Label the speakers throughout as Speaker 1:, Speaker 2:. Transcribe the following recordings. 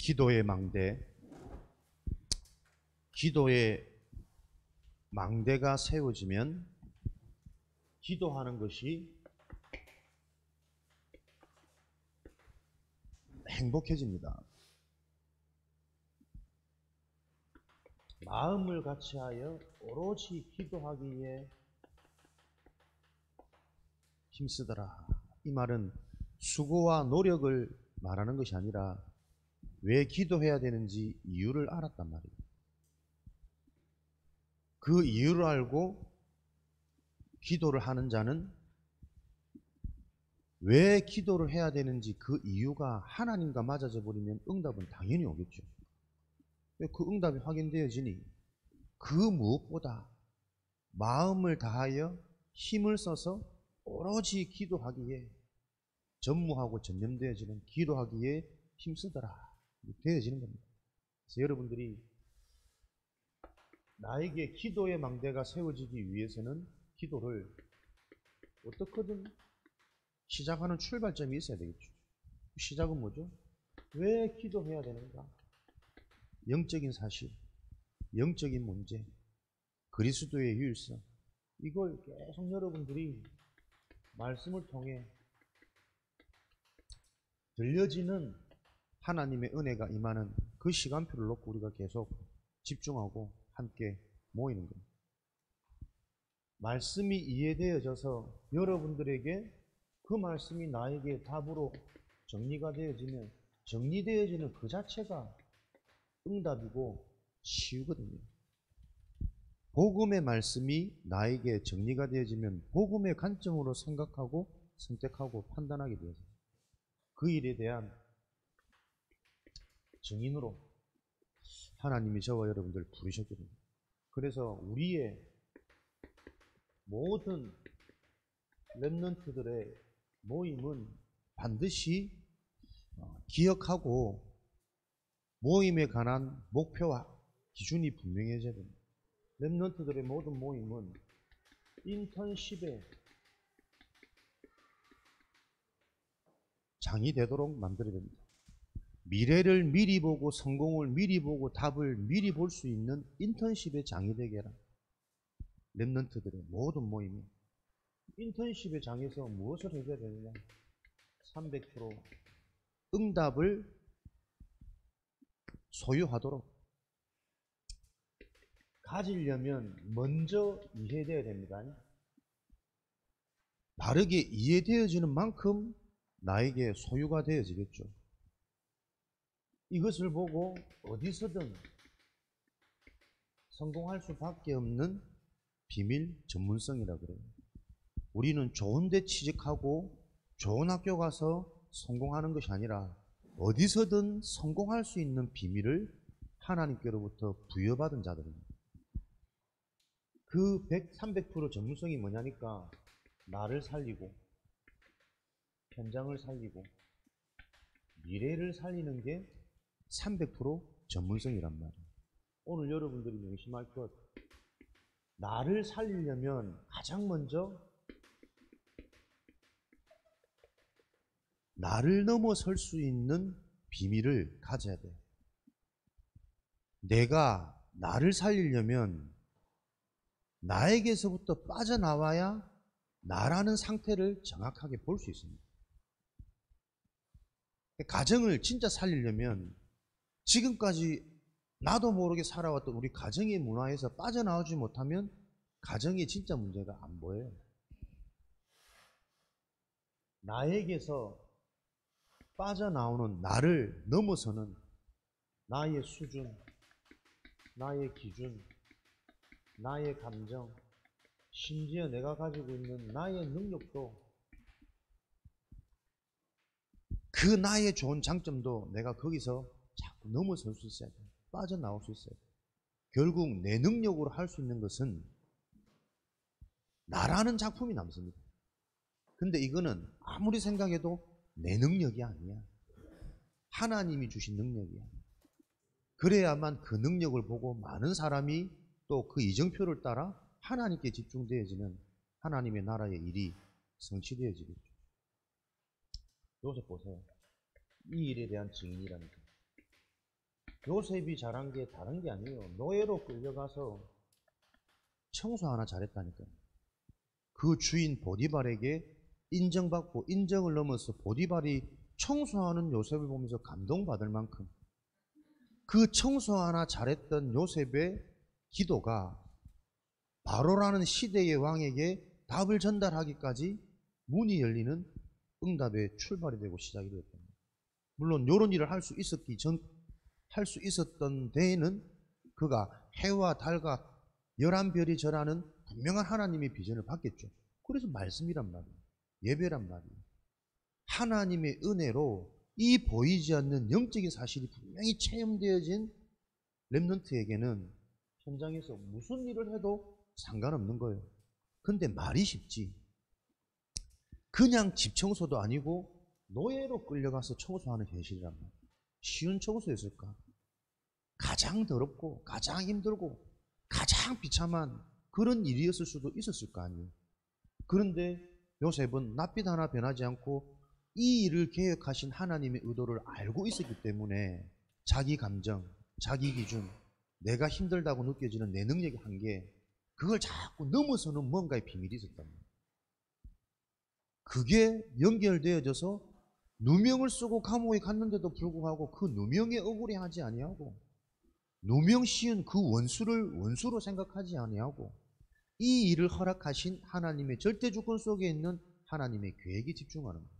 Speaker 1: 기도의 망대, 기도의 망대가 세워지면 기도하는 것이 행복해집니다. 마음을 같이하여 오롯이 기도하기에 힘쓰더라. 이 말은 수고와 노력을 말하는 것이 아니라 왜 기도해야 되는지 이유를 알았단 말이에요. 그 이유를 알고 기도를 하는 자는 왜 기도를 해야 되는지 그 이유가 하나님과 맞아져 버리면 응답은 당연히 오겠죠. 그 응답이 확인되어지니 그 무엇보다 마음을 다하여 힘을 써서 오로지 기도하기에 전무하고 전념되어지는 기도하기에 힘쓰더라 되어지는 겁니다. 그래서 여러분들이 나에게 기도의 망대가 세워지기 위해서는 기도를 어떻게든 시작하는 출발점이 있어야 되겠죠. 시작은 뭐죠? 왜 기도해야 되는가? 영적인 사실, 영적인 문제, 그리스도의 유일성, 이걸 계속 여러분들이 말씀을 통해 들려지는 하나님의 은혜가 임하는 그 시간표를 놓고 우리가 계속 집중하고 함께 모이는 겁니다. 말씀이 이해되어져서 여러분들에게 그 말씀이 나에게 답으로 정리가 되어지면 정리되어지는 그 자체가 응답이고 치유거든요. 복음의 말씀이 나에게 정리가 되어지면 복음의 관점으로 생각하고 선택하고 판단하게 되어서 그 일에 대한 증인으로 하나님이 저와 여러분들 부르셨거든요. 그래서 우리의 모든 렘넌트들의 모임은 반드시 기억하고 모임에 관한 목표와 기준이 분명해져야 됩니다. 렘넌트들의 모든 모임은 인턴십의 장이 되도록 만들어야 됩니다. 미래를 미리 보고 성공을 미리 보고 답을 미리 볼 수 있는 인턴십의 장이 되게 해라. 렘넌트들의 모든 모임이 인턴십의 장에서 무엇을 해줘야 되느냐? 300% 응답을 소유하도록 가지려면 먼저 이해되어야 됩니다. 바르게 이해되어지는 만큼 나에게 소유가 되어지겠죠. 이것을 보고 어디서든 성공할 수밖에 없는 비밀 전문성이라 그래요. 우리는 좋은 데 취직하고 좋은 학교 가서 성공하는 것이 아니라 어디서든 성공할 수 있는 비밀을 하나님께로부터 부여받은 자들입니다. 그 300% 전문성이 뭐냐니까 나를 살리고 현장을 살리고 미래를 살리는 게 300% 전문성이란 말이에요. 오늘 여러분들이 명심할 것, 나를 살리려면 가장 먼저 나를 넘어설 수 있는 비밀을 가져야 돼요. 내가 나를 살리려면 나에게서부터 빠져나와야 나라는 상태를 정확하게 볼 수 있습니다. 가정을 진짜 살리려면 지금까지 나도 모르게 살아왔던 우리 가정의 문화에서 빠져나오지 못하면 가정의 진짜 문제가 안 보여요. 나에게서 빠져나오는 나를 넘어서는 나의 수준, 나의 기준, 나의 감정, 심지어 내가 가지고 있는 나의 능력도 그 나의 좋은 장점도 내가 거기서 자꾸 넘어설 수 있어야 돼요. 빠져나올 수 있어야 돼요. 결국 내 능력으로 할 수 있는 것은 나라는 작품이 남습니다. 근데 이거는 아무리 생각해도 내 능력이 아니야. 하나님이 주신 능력이야. 그래야만 그 능력을 보고 많은 사람이 또 그 이정표를 따라 하나님께 집중되어지는 하나님의 나라의 일이 성취되어지겠죠. 요새 보세요. 이 일에 대한 증인이라는 거. 요셉이 잘한 게 다른 게 아니에요. 노예로 끌려가서 청소 하나 잘했다니까요. 그 주인 보디발에게 인정받고 인정을 넘어서 보디발이 청소하는 요셉을 보면서 감동받을 만큼 그 청소 하나 잘했던 요셉의 기도가 바로라는 시대의 왕에게 답을 전달하기까지 문이 열리는 응답의 출발이 되고 시작이 되었습니다. 물론 이런 일을 할 수 있었던 데에는 그가 해와 달과 11별이 절하는 분명한 하나님의 비전을 받겠죠. 그래서 말씀이란 말이에요. 예배란 말이에요. 하나님의 은혜로 이 보이지 않는 영적인 사실이 분명히 체험되어진 렘넌트에게는 현장에서 무슨 일을 해도 상관없는 거예요. 근데 말이 쉽지. 그냥 집 청소도 아니고 노예로 끌려가서 청소하는 현실이란 말이에요. 쉬운 청소였을까? 가장 더럽고 가장 힘들고 가장 비참한 그런 일이었을 수도 있었을 거 아니에요. 그런데 요셉은 낯빛 하나 변하지 않고 이 일을 계획하신 하나님의 의도를 알고 있었기 때문에 자기 감정, 자기 기준, 내가 힘들다고 느껴지는 내 능력의 한계, 그걸 자꾸 넘어서는 뭔가의 비밀이 있었단 말이에요. 그게 연결되어져서 누명을 쓰고 감옥에 갔는데도 불구하고 그 누명에 억울해하지 아니하고 누명 씌운 그 원수를 원수로 생각하지 아니하고 이 일을 허락하신 하나님의 절대 주권 속에 있는 하나님의 계획에 집중하는 거예요.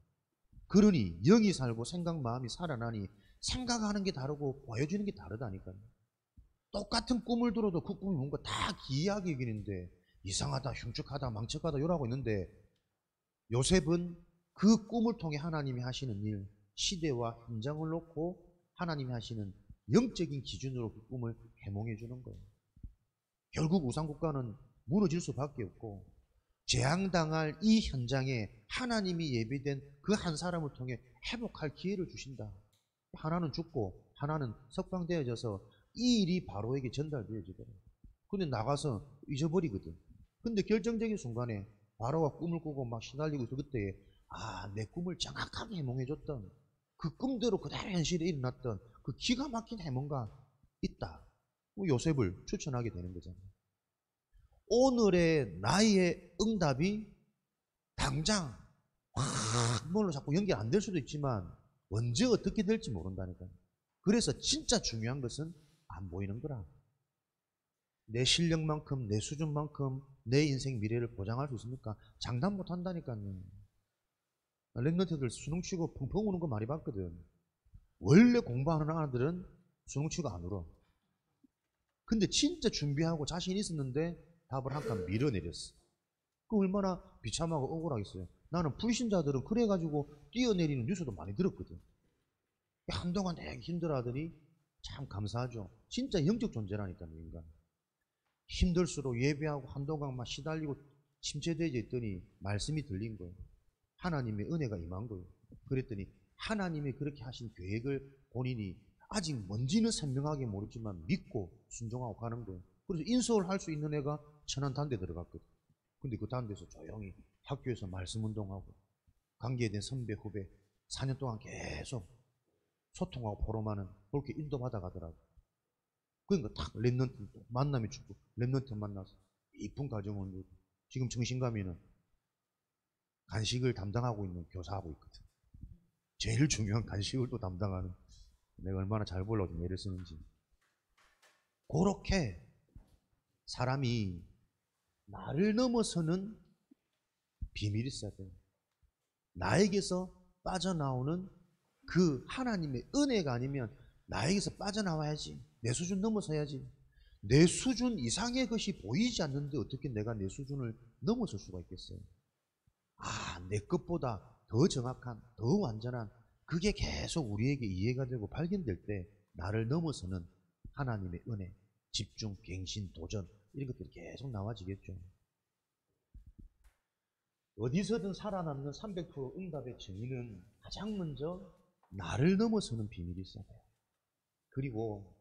Speaker 1: 그러니 영이 살고 생각 마음이 살아나니 생각하는 게 다르고 보여주는 게 다르다니까요. 똑같은 꿈을 들어도 그 꿈이 뭔가 다 기이하게 여기는데 이상하다, 흉측하다, 망측하다 이러고 있는데 요셉은 그 꿈을 통해 하나님이 하시는 일, 시대와 현장을 놓고 하나님이 하시는 영적인 기준으로 그 꿈을 해몽해 주는 거예요. 결국 우상국가는 무너질 수밖에 없고 재앙당할 이 현장에 하나님이 예비된 그 한 사람을 통해 회복할 기회를 주신다. 하나는 죽고 하나는 석방되어져서 이 일이 바로에게 전달되어지더라고요. 근데 나가서 잊어버리거든. 근데 결정적인 순간에 바로가 꿈을 꾸고 막 시달리고 있을 그때에 내 꿈을 정확하게 해몽해줬던 그 꿈대로 그대로 현실에 일어났던 그 기가 막힌 해몽가 있다. 요셉을 추천하게 되는 거잖아요. 오늘의 나의 응답이 당장 뭘로 자꾸 연결 안 될 수도 있지만 언제 어떻게 될지 모른다니까요. 그래서 진짜 중요한 것은 안 보이는 거라. 내 실력만큼 내 수준만큼 내 인생 미래를 보장할 수 있습니까? 장담 못 한다니까요. 랩런트들 수능 치고 펑펑 우는 거 많이 봤거든. 원래 공부하는 아들은 수능 치고 안 울어. 근데 진짜 준비하고 자신 있었는데 답을 한 칸 밀어내렸어. 그 얼마나 비참하고 억울하겠어요. 나는 불신자들은 그래가지고 뛰어내리는 뉴스도 많이 들었거든. 한동안 되게 힘들어하더니 참 감사하죠. 진짜 영적 존재라니까요, 인간. 힘들수록 예배하고 한동안 막 시달리고 침체되어 있더니 말씀이 들린 거예요. 하나님의 은혜가 임한 거예요. 그랬더니 하나님이 그렇게 하신 계획을 본인이 아직 뭔지는 선명하게 모르지만 믿고 순종하고 가는 거예요. 그래서 인서울 할 수 있는 애가 천안단대 들어갔거든. 근데 그 단대에서 조용히 학교에서 말씀 운동하고 관계에 대한 선배 후배 4년 동안 계속 소통하고 포럼하는 그렇게 인도받아 가더라고. 그러니까 딱 랩런트 만남이 죽고 랩런트 만나서 이쁜 가정을 누리고 지금 정신가면은 간식을 담당하고 있는 교사하고 있거든. 제일 중요한 간식을 또 담당하는, 내가 얼마나 잘 보려고 애를 쓰는지. 그렇게 사람이 나를 넘어서는 비밀이 있어야 돼요. 나에게서 빠져나오는 그 하나님의 은혜가 아니면 나에게서 빠져나와야지. 내 수준 넘어서야지. 내 수준 이상의 것이 보이지 않는데 어떻게 내가 내 수준을 넘어설 수가 있겠어요? 내 것보다 더 정확한, 더 완전한 그게 계속 우리에게 이해가 되고 발견될 때 나를 넘어서는 하나님의 은혜, 집중, 갱신, 도전 이런 것들이 계속 나와지겠죠. 어디서든 살아남는 300% 응답의 정의는 가장 먼저 나를 넘어서는 비밀이 있어야 돼요. 그리고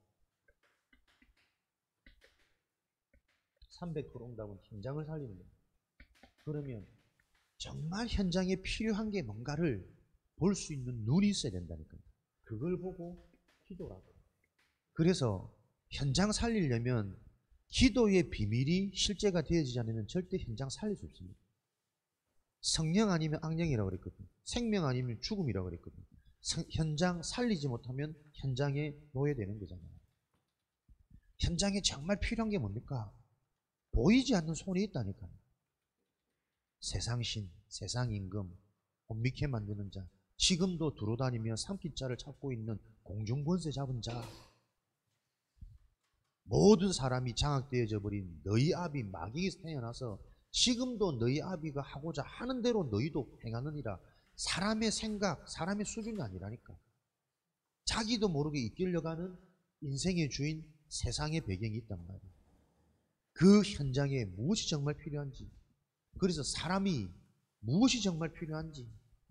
Speaker 1: 300% 응답은 현장을 살리는 거예요. 그러면 정말 현장에 필요한 게 뭔가를 볼 수 있는 눈이 있어야 된다니까요. 그걸 보고 기도라고. 그래서 현장 살리려면 기도의 비밀이 실제가 되어지지 않으면 절대 현장 살릴 수 없습니다. 성령 아니면 악령이라고 그랬거든요. 생명 아니면 죽음이라고 그랬거든요. 현장 살리지 못하면 현장에 노예되는 거잖아요. 현장에 정말 필요한 게 뭡니까? 보이지 않는 손이 있다니까요. 세상신, 세상임금, 혼미케 만드는 자, 지금도 두루다니며 삼키자를 찾고 있는 공중권세 잡은 자, 모든 사람이 장악되어져 버린 너희 아비 마귀에서 태어나서 지금도 너희 아비가 하고자 하는 대로 너희도 행하느니라. 사람의 생각, 사람의 수준이 아니라니까. 자기도 모르게 이끌려가는 인생의 주인, 세상의 배경이 있단 말이에요. 그 현장에 무엇이 정말 필요한지, 그래서 사람이 무엇이 정말 필요한지,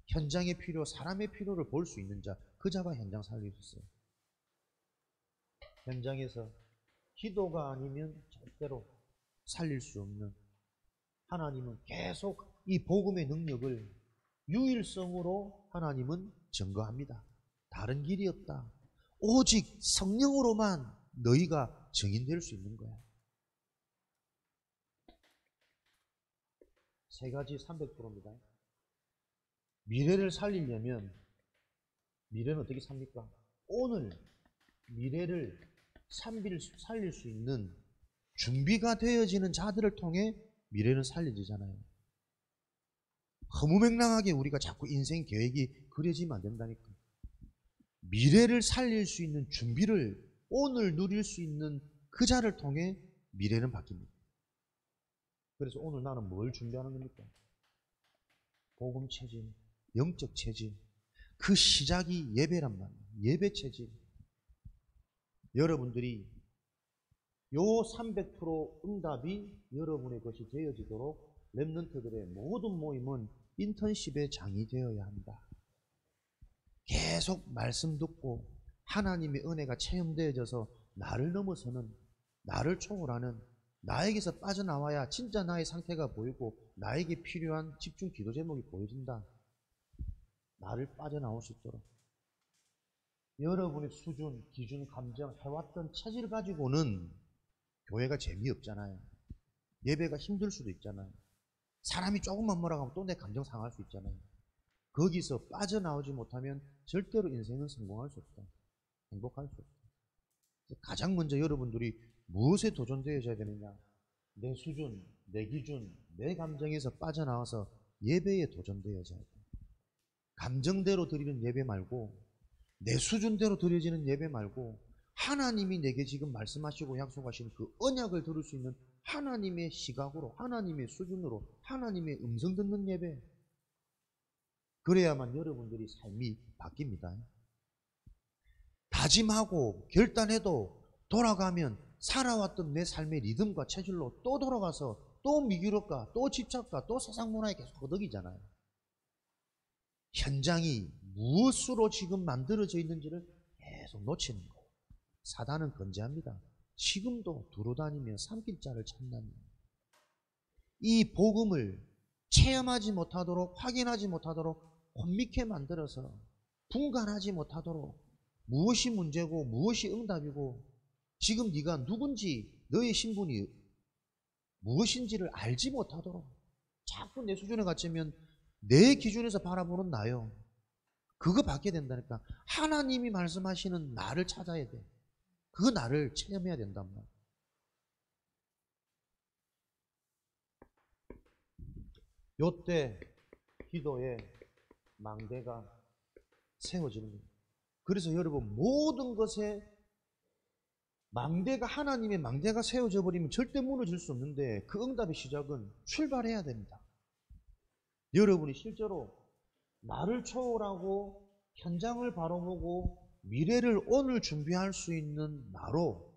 Speaker 1: 현장의 필요, 사람의 필요를 볼 수 있는 자, 그 자가 현장 살릴 수 있어요. 현장에서 기도가 아니면 절대로 살릴 수 없는, 하나님은 계속 이 복음의 능력을 유일성으로 하나님은 증거합니다. 다른 길이 없다. 오직 성령으로만 너희가 증인될 수 있는 거야. 세 가지 300%입니다. 미래를 살리려면, 미래는 어떻게 삽니까? 오늘 미래를 살릴 수 있는 준비가 되어지는 자들을 통해 미래는 살려지잖아요. 허무맹랑하게 우리가 자꾸 인생 계획이 그려지면 안 된다니까. 미래를 살릴 수 있는 준비를, 오늘 누릴 수 있는 그 자를 통해 미래는 바뀝니다. 그래서 오늘 나는 뭘 준비하는 겁니까? 복음 체질, 영적 체질. 그 시작이 예배란 말이에요. 예배 체질. 여러분들이 요 300% 응답이 여러분의 것이 되어지도록 렘넌트들의 모든 모임은 인턴십의 장이 되어야 한다. 계속 말씀 듣고 하나님의 은혜가 체험되어져서 나를 넘어서는, 나를 초월하는, 나에게서 빠져나와야 진짜 나의 상태가 보이고 나에게 필요한 집중 기도 제목이 보여진다. 나를 빠져나올 수 있도록. 여러분의 수준, 기준, 감정, 해왔던 체질 가지고는 교회가 재미없잖아요. 예배가 힘들 수도 있잖아요. 사람이 조금만 뭐라고 하면 또 내 감정 상할 수 있잖아요. 거기서 빠져나오지 못하면 절대로 인생은 성공할 수 없다. 행복할 수 없다. 가장 먼저 여러분들이 무엇에 도전되어져야 되느냐? 내 수준, 내 기준, 내 감정에서 빠져나와서 예배에 도전되어져야 돼. 감정대로 드리는 예배 말고, 내 수준대로 드려지는 예배 말고, 하나님이 내게 지금 말씀하시고 약속하신 그 언약을 들을 수 있는 하나님의 시각으로, 하나님의 수준으로, 하나님의 음성 듣는 예배. 그래야만 여러분들이 삶이 바뀝니다. 다짐하고 결단해도 돌아가면 살아왔던 내 삶의 리듬과 체질로 또 돌아가서 또 미규력과 또 집착과 또 세상 문화에 계속 허덕이잖아요. 현장이 무엇으로 지금 만들어져 있는지를 계속 놓치는 거예요. 사단은 건재합니다. 지금도 두루다니며 삼킬 자를 찾나니. 이 복음을 체험하지 못하도록, 확인하지 못하도록 혼미케 만들어서 분간하지 못하도록 무엇이 문제고 무엇이 응답이고 지금 네가 누군지, 너의 신분이 무엇인지를 알지 못하도록 자꾸 내 수준에 갇히면 내 기준에서 바라보는 나요. 그거 받게 된다니까. 하나님이 말씀하시는 나를 찾아야 돼. 그 나를 체험해야 된단 말이야. 요때 기도에 망대가 세워지는 거예요. 그래서 여러분, 모든 것에 망대가, 하나님의 망대가 세워져 버리면 절대 무너질 수 없는데 그 응답의 시작은 출발해야 됩니다. 여러분이 실제로 나를 초월하고 현장을 바라보고 미래를 오늘 준비할 수 있는 나로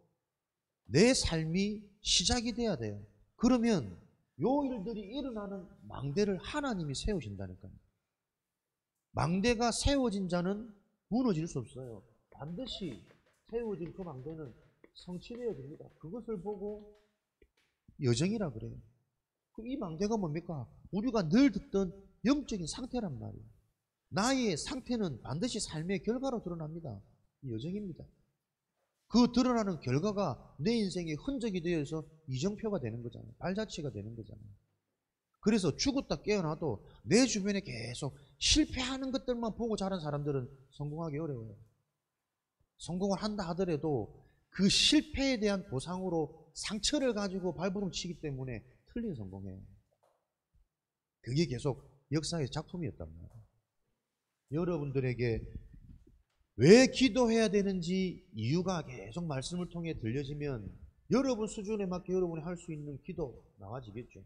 Speaker 1: 내 삶이 시작이 돼야 돼요. 그러면 요 일들이 일어나는 망대를 하나님이 세우신다니까요. 망대가 세워진 자는 무너질 수 없어요. 반드시 세워진 그 망대는 성취되어집니다. 그것을 보고 여정이라 그래요. 이 망대가 뭡니까? 우리가 늘 듣던 영적인 상태란 말이에요. 나의 상태는 반드시 삶의 결과로 드러납니다. 여정입니다. 그 드러나는 결과가 내 인생의 흔적이 되어서 이정표가 되는 거잖아요. 발자취가 되는 거잖아요. 그래서 죽었다 깨어나도 내 주변에 계속 실패하는 것들만 보고 자란 사람들은 성공하기 어려워요. 성공을 한다 하더라도 그 실패에 대한 보상으로 상처를 가지고 발버둥 치기 때문에 틀린 성공이에요. 그게 계속 역사의 작품이었단 말이에요. 여러분들에게 왜 기도해야 되는지 이유가 계속 말씀을 통해 들려지면 여러분 수준에 맞게 여러분이 할 수 있는 기도 나와지겠죠.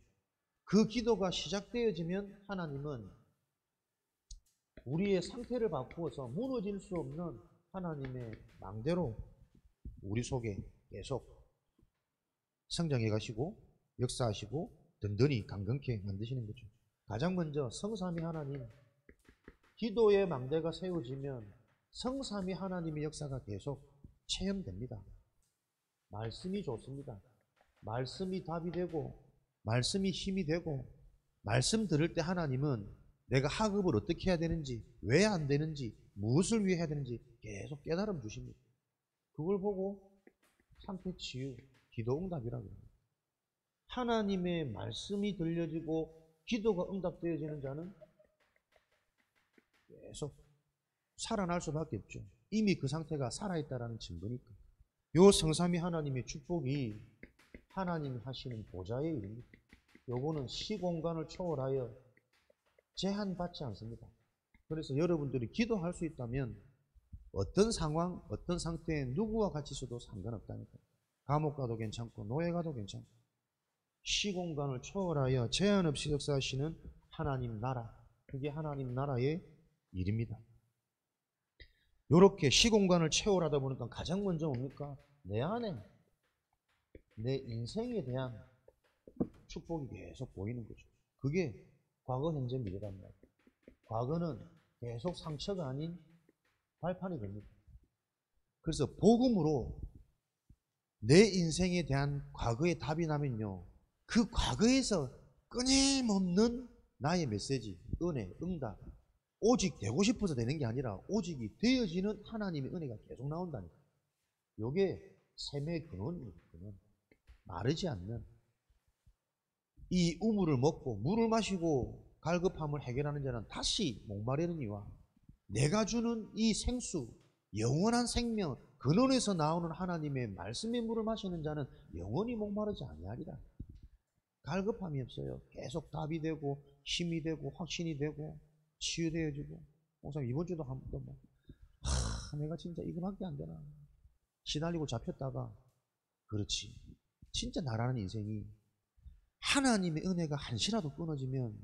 Speaker 1: 그 기도가 시작되어지면 하나님은 우리의 상태를 바꾸어서 무너질 수 없는 하나님의 망대로 우리 속에 계속 성장해 가시고 역사하시고 든든히 강건케 만드시는 거죠. 가장 먼저 성삼위 하나님, 기도의 망대가 세워지면 성삼위 하나님의 역사가 계속 체험됩니다. 말씀이 좋습니다. 말씀이 답이 되고 말씀이 힘이 되고 말씀 들을 때 하나님은 내가 학업을 어떻게 해야 되는지, 왜 안 되는지, 무엇을 위해 해야 되는지 계속 깨달음 주십니다. 그걸 보고 상태 치유, 기도 응답이라고 합니다. 하나님의 말씀이 들려지고 기도가 응답되어지는 자는 계속 살아날 수밖에 없죠. 이미 그 상태가 살아있다라는 증거니까. 요 성삼위 하나님의 축복이 하나님이 하시는 보좌의 일입니다. 요거는 시공간을 초월하여 제한받지 않습니다. 그래서 여러분들이 기도할 수 있다면 어떤 상황, 어떤 상태에 누구와 같이 있어도 상관없다니까. 감옥 가도 괜찮고 노예 가도 괜찮고 시공간을 초월하여 제한 없이 역사하시는 하나님 나라, 그게 하나님 나라의 일입니다. 이렇게 시공간을 초월하다 보니까 가장 먼저 뭡니까? 내 안에 내 인생에 대한 축복이 계속 보이는 거죠. 그게 과거, 현재, 미래란 말이에요. 과거는 계속 상처가 아닌 발판이 됩니다. 그래서 복음으로 내 인생에 대한 과거의 답이 나면요, 그 과거에서 끊임없는 나의 메시지, 은혜, 응답, 오직 되고 싶어서 되는 게 아니라 오직이 되어지는 하나님의 은혜가 계속 나온다니까. 이게 샘의 근원이에요. 근원. 마르지 않는 이 우물을 먹고 물을 마시고 갈급함을 해결하는 자는 다시 목마르니와 내가 주는 이 생수, 영원한 생명, 근원에서 나오는 하나님의 말씀의 물을 마시는 자는 영원히 목마르지 아니하리라. 갈급함이 없어요. 계속 답이 되고 힘이 되고 확신이 되고 치유되어지고. 목사님 이번 주도 한 번 뭐 내가 진짜 이거밖에 안 되나 시달리고 잡혔다가 그렇지. 진짜 나라는 인생이 하나님의 은혜가 한시라도 끊어지면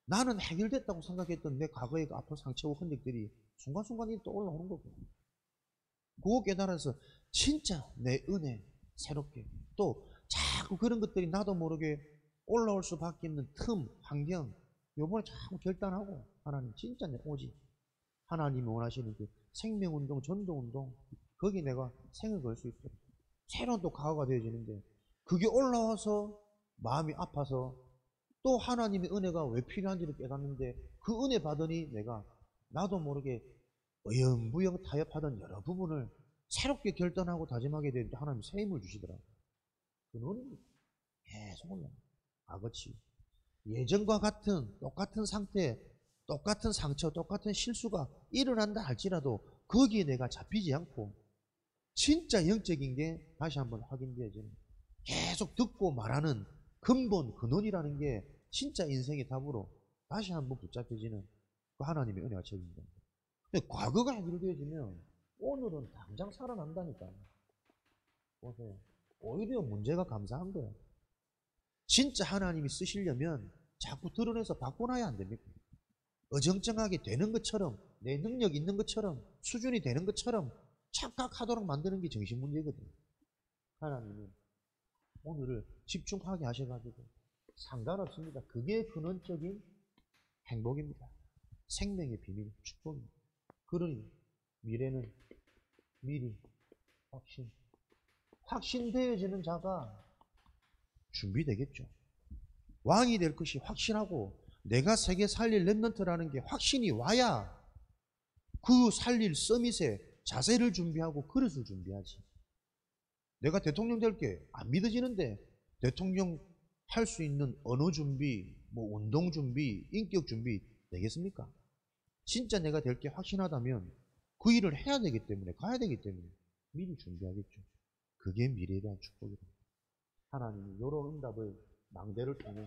Speaker 1: 나는 해결됐다고 생각했던 내 과거의 아픈 상처와 흔적들이 순간순간 또 올라오는 거고. 그거 깨달아서 진짜 내 은혜 새롭게 또 자꾸 그런 것들이 나도 모르게 올라올 수밖에 없는 틈, 환경 요번에 자꾸 결단하고 하나님 진짜 내 오직 하나님이 원하시는 그 생명운동, 전도운동 거기 내가 생을 걸 수 있도록 새로운 또 각오가 되어지는데 그게 올라와서 마음이 아파서 또 하나님의 은혜가 왜 필요한지를 깨닫는데 그 은혜 받으니 내가 나도 모르게 어영부영 타협하던 여러 부분을 새롭게 결단하고 다짐하게 되는데 하나님 새 힘을 주시더라고요. 그 노래는 계속 올라와요. 과거치 예전과 같은 똑같은 상태, 똑같은 상처, 똑같은 실수가 일어난다 할지라도 거기에 내가 잡히지 않고 진짜 영적인 게 다시 한번 확인되어지는 계속 듣고 말하는 근본, 근원이라는 게 진짜 인생의 답으로 다시 한번 붙잡혀지는 그 하나님의 은혜가 책임입니다. 근데 과거가 해결되어지면 오늘은 당장 살아난다니까. 보세요. 오히려 문제가 감사한 거예요. 진짜 하나님이 쓰시려면 자꾸 드러내서 바꿔놔야 안 됩니까? 어정쩡하게 되는 것처럼 내 능력 있는 것처럼 수준이 되는 것처럼 착각하도록 만드는 게 정신문제거든요. 하나님은 오늘을 집중하게 하셔가지고 상관없습니다. 그게 근원적인 행복입니다. 생명의 비밀, 축복입니다. 그러니 미래는 미리 확신되어지는 자가 준비되겠죠. 왕이 될 것이 확실하고 내가 세계 살릴 렘넌트라는 게 확신이 와야 그 살릴 서밋에 자세를 준비하고 그릇을 준비하지. 내가 대통령 될게 안 믿어지는데 대통령 할 수 있는 언어 준비, 뭐 운동 준비, 인격 준비 되겠습니까? 진짜 내가 될 게 확신하다면 그 일을 해야 되기 때문에, 가야 되기 때문에 미리 준비하겠죠. 그게 미래에 대한 축복이다. 하나님이 이런 응답을 망대를 통해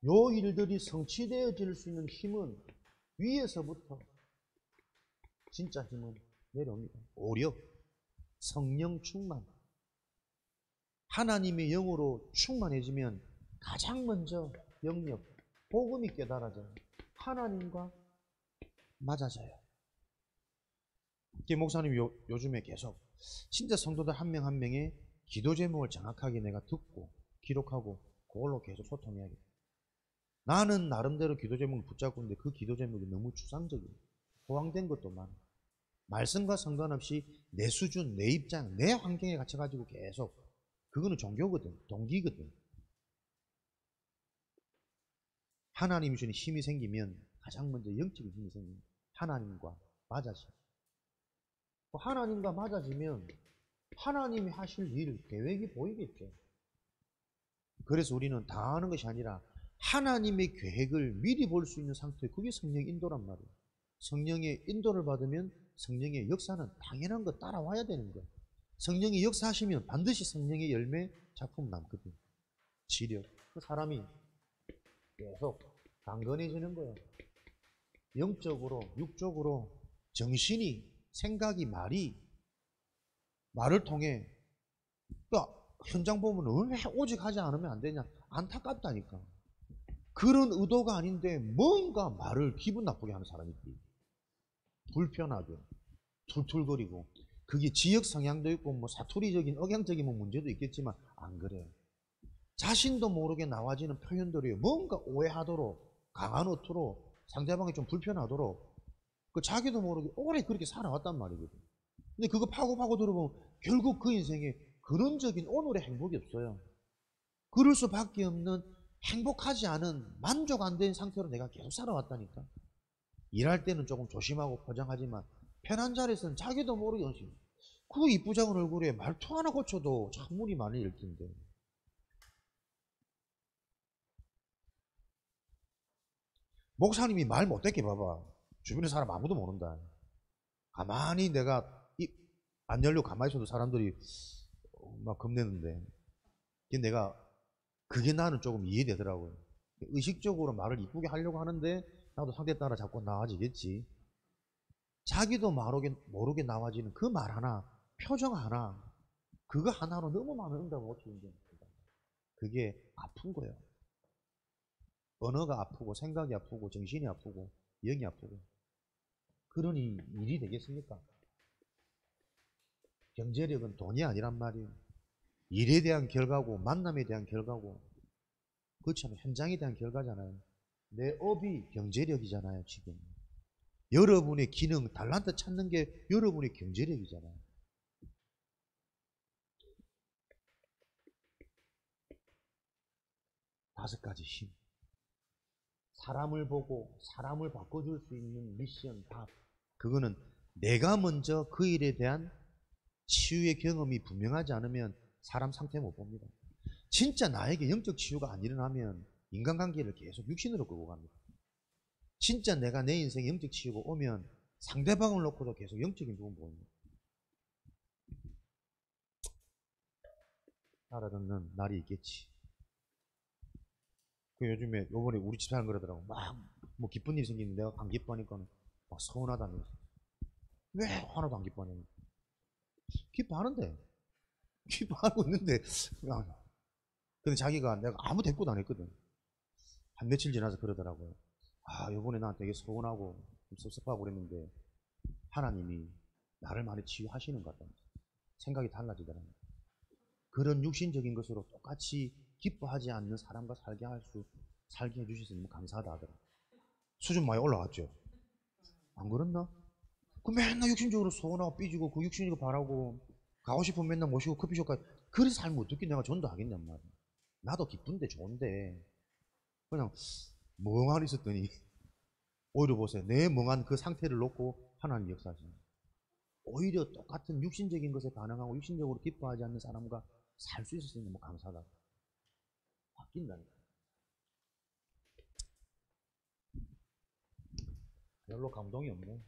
Speaker 1: 요 일들이 성취되어질 수 있는 힘은 위에서부터 진짜 힘은 내려옵니다. 오력, 성령 충만. 하나님의 영으로 충만해지면 가장 먼저 영역, 복음이 깨달아져요. 하나님과 맞아져요. 목사님이 요즘에 계속 진짜 성도들 한 명 한 명의 기도 제목을 정확하게 내가 듣고 기록하고 그걸로 계속 소통해야겠다. 나는 나름대로 기도 제목을 붙잡고 있는데 그 기도 제목이 너무 추상적이에요. 호황된 것도 많아. 말씀과 상관없이 내 수준, 내 입장, 내 환경에 갇혀가지고 계속 그거는 종교거든, 동기거든. 하나님이 주는 힘이 생기면 가장 먼저 영적인 힘이 생깁니다. 하나님과 맞아져. 하나님과 맞아지면 하나님이 하실 일, 계획이 보이겠죠. 그래서 우리는 당하는 것이 아니라 하나님의 계획을 미리 볼 수 있는 상태, 그게 성령 인도란 말이에요. 성령의 인도를 받으면 성령의 역사는 당연한 거 따라와야 되는 거예요. 성령이 역사하시면 반드시 성령의 열매 작품 남거든요. 지력. 그 사람이 계속 강건해지는 거예요. 영적으로, 육적으로, 정신이, 생각이, 말을 통해, 그러니까 현장 보면 왜 오직 하지 않으면 안 되냐? 안타깝다니까. 그런 의도가 아닌데 뭔가 말을 기분 나쁘게 하는 사람이 있지. 불편하게, 툴툴거리고. 그게 지역 성향도 있고 뭐 사투리적인 억양적인 문제도 있겠지만 안 그래요. 자신도 모르게 나와지는 표현들이 뭔가 오해하도록 강한 어투로 상대방이 좀 불편하도록 그 자기도 모르게 오래 그렇게 살아왔단 말이거든. 근데 그거 파고 들어보면 결국 그 인생에 근원적인 오늘의 행복이 없어요. 그럴 수밖에 없는 행복하지 않은 만족 안 된 상태로 내가 계속 살아왔다니까. 일할 때는 조금 조심하고 포장하지만 편한 자리에서는 자기도 모르게 그 이쁘장한 얼굴에 말투 하나 고쳐도 참 물이 많이 일 텐데. 목사님이 말 못했게 봐봐. 주변에 사람 아무도 모른다. 가만히 내가 입 안 열려고 가만히 있어도 사람들이 막 겁내는데. 내가 그게 나는 조금 이해되더라고요. 의식적으로 말을 이쁘게 하려고 하는데 나도 상대 따라 자꾸 나아지겠지. 자기도 모르게 나와지는 그 말 하나, 표정 하나, 그거 하나로 너무 많은 응답을 얻히는 겁니다. 그게 아픈 거예요. 언어가 아프고 생각이 아프고 정신이 아프고 영이 아프고. 그러니 일이 되겠습니까? 경제력은 돈이 아니란 말이에요. 일에 대한 결과고 만남에 대한 결과고 그렇잖아요. 현장에 대한 결과잖아요. 내 업이 경제력이잖아요. 지금 여러분의 기능, 달란트 찾는 게 여러분의 경제력이잖아요. 다섯 가지 힘. 사람을 보고 사람을 바꿔줄 수 있는 미션, 답. 그거는 내가 먼저 그 일에 대한 치유의 경험이 분명하지 않으면 사람 상태 못 봅니다. 진짜 나에게 영적 치유가 안 일어나면 인간관계를 계속 육신으로 끌고 갑니다. 진짜 내가 내 인생에 영적 치유가 오면 상대방을 놓고도 계속 영적인 부분 보입니다. 알아듣는 날이 있겠지. 그 요즘에 요번에 우리 집 사는 그러더라고. 막 뭐 기쁜 일이 생기는데 내가 안 기뻐하니까는 막 서운하다면서. 왜 하나도 안 기뻐하냐면. 기뻐하는데. 기뻐하고 있는데. 근데 자기가 내가 아무 대꾸도 안 했거든. 한 며칠 지나서 그러더라고요. 아, 요번에 나 되게 서운하고 섭섭하고 그랬는데 하나님이 나를 많이 치유하시는 것 같다. 생각이 달라지더라고요. 그런 육신적인 것으로 똑같이 기뻐하지 않는 사람과 살게 해주셔서 너무 감사하다 하더라고요. 수준 많이 올라갔죠? 안 그렇나? 그 맨날 육신적으로 서운하고 삐지고 그 육신적으로 바라고 가고 싶으면 맨날 모시고 커피숍까지 그래서 삶을 어떻게 내가 전도하겠냔 말이야. 나도 기쁜데 좋은데 그냥 멍하니 있었더니 오히려 보세요. 내 멍한 그 상태를 놓고 하나님 역사하시는 거예요. 오히려 똑같은 육신적인 것에 반응하고 육신적으로 기뻐하지 않는 사람과 살 수 있었으니 너무 감사하다. 바뀐다니까. 별로 감동이 없네.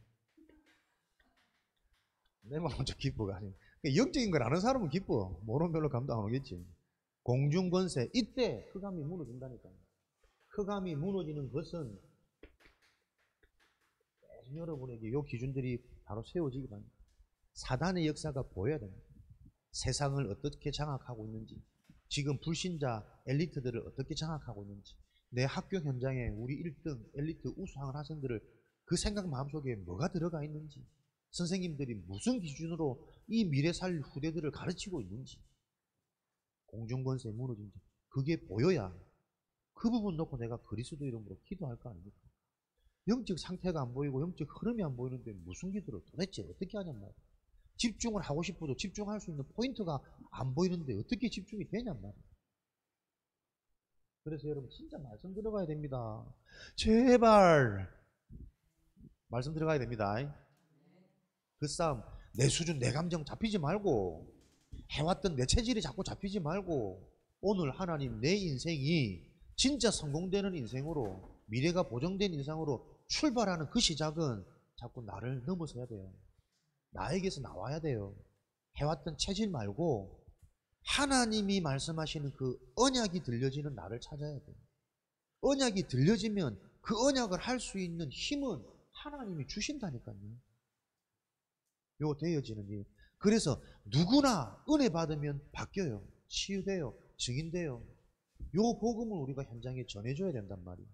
Speaker 1: 내만 먼저 기뻐가 아니고. 영적인 걸 아는 사람은 기뻐. 모르면 별로 감동 안 오겠지. 공중권세, 이때 흑암이 무너진다니까요. 흑암이 무너지는 것은 여러분에게 이 기준들이 바로 세워지기 바랍니다. 사단의 역사가 보여야 됩니다. 세상을 어떻게 장악하고 있는지, 지금 불신자 엘리트들을 어떻게 장악하고 있는지, 내 학교 현장에 우리 1등 엘리트 우수한 학생들을 그 생각 마음속에 뭐가 들어가 있는지, 선생님들이 무슨 기준으로 이 미래 살 후대들을 가르치고 있는지, 공중권세 무너진 지 그게 보여야 그 부분 놓고 내가 그리스도 이름으로 기도할 거 아닙니까? 영적 상태가 안 보이고 영적 흐름이 안 보이는데 무슨 기도를 도대체 어떻게 하냔 말이야. 집중을 하고 싶어도 집중할 수 있는 포인트가 안 보이는데 어떻게 집중이 되냔 말이야. 그래서 여러분 진짜 말씀 들어가야 됩니다. 제발 말씀 들어가야 됩니다. 그 싸움 내 수준 내 감정 잡히지 말고 해왔던 내 체질이 자꾸 잡히지 말고 오늘 하나님 내 인생이 진짜 성공되는 인생으로 미래가 보정된 인생으로 출발하는 그 시작은 자꾸 나를 넘어서야 돼요. 나에게서 나와야 돼요. 해왔던 체질 말고 하나님이 말씀하시는 그 언약이 들려지는 나를 찾아야 돼요. 언약이 들려지면 그 언약을 할 수 있는 힘은 하나님이 주신다니까요. 요 되어지는 일. 그래서 누구나 은혜 받으면 바뀌어요. 치유돼요. 증인돼요. 요 복음을 우리가 현장에 전해줘야 된단 말이에요.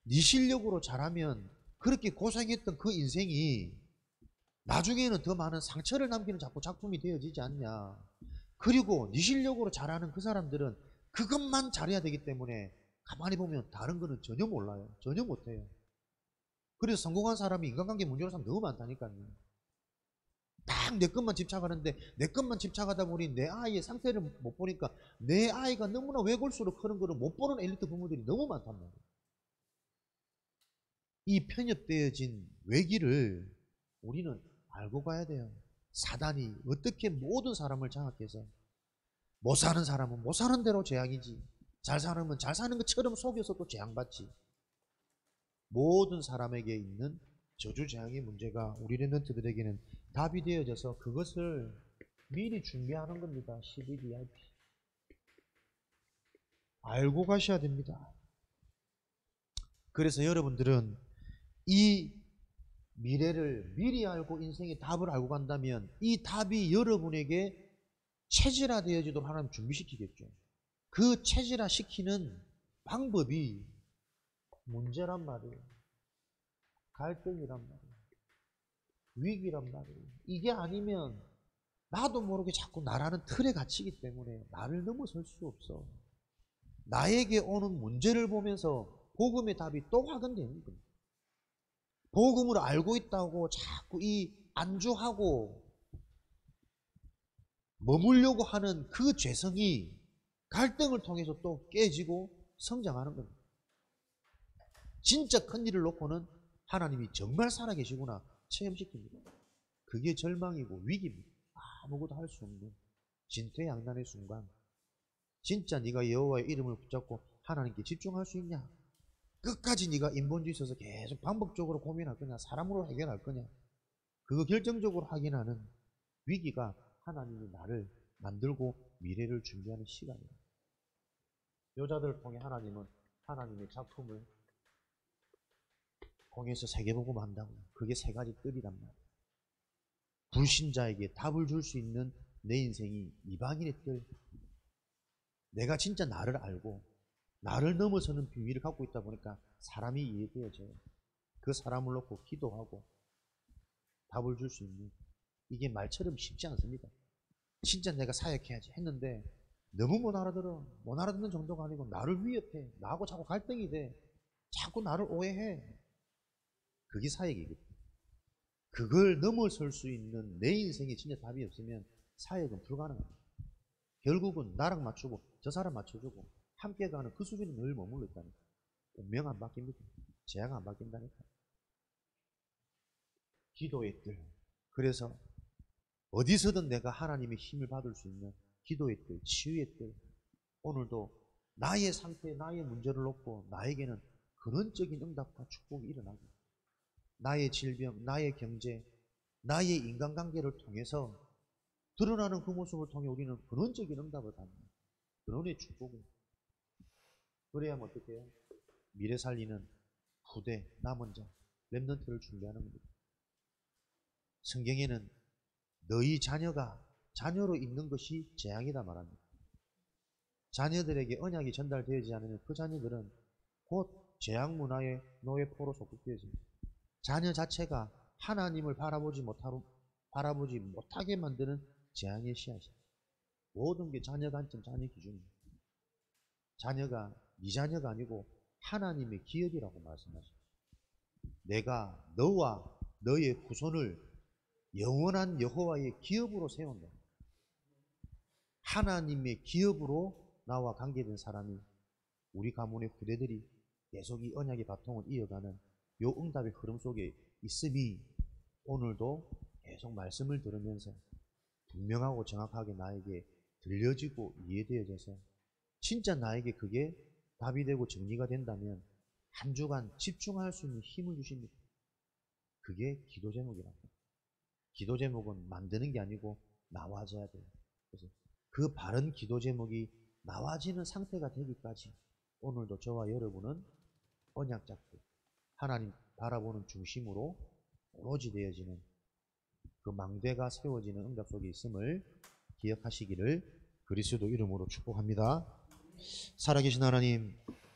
Speaker 1: 네 실력으로 잘하면 그렇게 고생했던 그 인생이 나중에는 더 많은 상처를 남기는 자꾸 작품이 되어지지 않냐. 그리고 네 실력으로 잘하는 그 사람들은 그것만 잘해야 되기 때문에 가만히 보면 다른 거는 전혀 몰라요. 전혀 못해요. 그래서 성공한 사람이 인간관계 문제로 사람 너무 많다니까요. 딱 내 것만 집착하는데 내 것만 집착하다 보니 내 아이의 상태를 못 보니까 내 아이가 너무나 외골수로 크는 거를 못 보는 엘리트 부모들이 너무 많단 말이에요. 이 편협되어진 외기를 우리는 알고 가야 돼요. 사단이 어떻게 모든 사람을 장악해서 못 사는 사람은 못 사는 대로 재앙이지, 잘 사람은 잘 사는 것처럼 속여서 또 재앙받지. 모든 사람에게 있는 저주 재앙의 문제가 우리 랩런트들에게는 답이 되어져서 그것을 미리 준비하는 겁니다. 12DIP 알고 가셔야 됩니다. 그래서 여러분들은 이 미래를 미리 알고 인생의 답을 알고 간다면 이 답이 여러분에게 체질화되어지도록 하나님 준비시키겠죠. 그 체질화 시키는 방법이 문제란 말이에요. 갈등이란 말이에요. 위기란 말이에요. 이게 아니면 나도 모르게 자꾸 나라는 틀에 갇히기 때문에 나를 넘어설 수 없어. 나에게 오는 문제를 보면서 복음의 답이 또 확인되는 겁니다. 복음을 알고 있다고 자꾸 이 안주하고 머물려고 하는 그 죄성이 갈등을 통해서 또 깨지고 성장하는 겁니다. 진짜 큰 일을 놓고는 하나님이 정말 살아계시구나 체험시킵니다. 그게 절망이고 위기입니다. 아무것도 할 수 없는 진퇴양난의 순간. 진짜 네가 여호와의 이름을 붙잡고 하나님께 집중할 수 있냐? 끝까지 네가 인본주의 있어서 계속 반복적으로 고민할 거냐? 사람으로 해결할 거냐? 그거 결정적으로 확인하는 위기가 하나님이 나를 만들고 미래를 준비하는 시간이에요. 여자들을 통해 하나님은 하나님의 작품을 통해서 세계복음 한다고요. 그게 세 가지 뜰이란 말이에요. 불신자에게 답을 줄 수 있는 내 인생이 이방인의 뜰. 내가 진짜 나를 알고 나를 넘어서는 비밀을 갖고 있다 보니까 사람이 이해되어져요. 그 사람을 놓고 기도하고 답을 줄 수 있는, 이게 말처럼 쉽지 않습니다. 진짜 내가 사역해야지 했는데 너무 못 알아들어. 못 알아듣는 정도가 아니고 나를 위협해. 나하고 자꾸 갈등이 돼. 자꾸 나를 오해해. 그게 사역이거든. 그걸 넘어설 수 있는 내 인생에 진짜 답이 없으면 사역은 불가능합니다. 결국은 나랑 맞추고 저 사람 맞춰주고 함께 가는 그 수준이 늘 머물러 있다니까. 운명 안 바뀝니다. 재앙 안 바뀐다니까. 기도의 뜰. 그래서 어디서든 내가 하나님의 힘을 받을 수 있는 기도의 뜰, 치유의 뜰. 오늘도 나의 상태, 나의 문제를 놓고 나에게는 근원적인 응답과 축복이 일어나고, 나의 질병, 나의 경제, 나의 인간관계를 통해서 드러나는 그 모습을 통해 우리는 근원적인 응답을 받는 근원의 축복을. 그래야만 어떻게 해요? 미래 살리는 후대, 남은 자, 렘넌트를 준비하는 겁니다. 성경에는 너희 자녀가 자녀로 있는 것이 재앙이다 말합니다. 자녀들에게 언약이 전달되지 않으면 그 자녀들은 곧 재앙 문화의 노예포로 소급되어집니다. 자녀 자체가 하나님을 바라보지 못하게 만드는 재앙의 씨앗이에요. 모든 게 자녀 관점, 자녀 기준입니다. 자녀가 네 자녀가 아니고 하나님의 기업이라고 말씀하십니다. 내가 너와 너의 후손을 영원한 여호와의 기업으로 세운다. 하나님의 기업으로 나와 관계된 사람이 우리 가문의 후대들이 계속 이 언약의 바통을 이어가는 요 응답의 흐름 속에 있음이 오늘도 계속 말씀을 들으면서 분명하고 정확하게 나에게 들려지고 이해되어져서 진짜 나에게 그게 답이 되고 정리가 된다면 한 주간 집중할 수 있는 힘을 주십니다. 그게 기도 제목이랍니다. 기도 제목은 만드는 게 아니고 나와져야 돼요. 그래서 그 바른 기도 제목이 나와지는 상태가 되기까지 오늘도 저와 여러분은 언약 잡고 하나님 바라보는 중심으로 오로지 되어지는 그 망대가 세워지는 응답 속에 있음을 기억하시기를 그리스도 이름으로 축복합니다. 살아계신 하나님,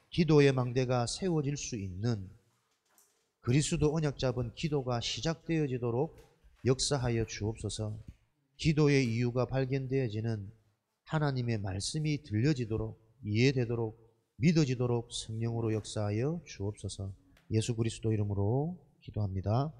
Speaker 1: 기도의 망대가 세워질 수 있는 그리스도 언약 잡은 기도가 시작되어지도록 역사하여 주옵소서. 기도의 이유가 발견되어지는 하나님의 말씀이 들려지도록, 이해되도록, 믿어지도록 성령으로 역사하여 주옵소서. 예수 그리스도 이름으로 기도합니다.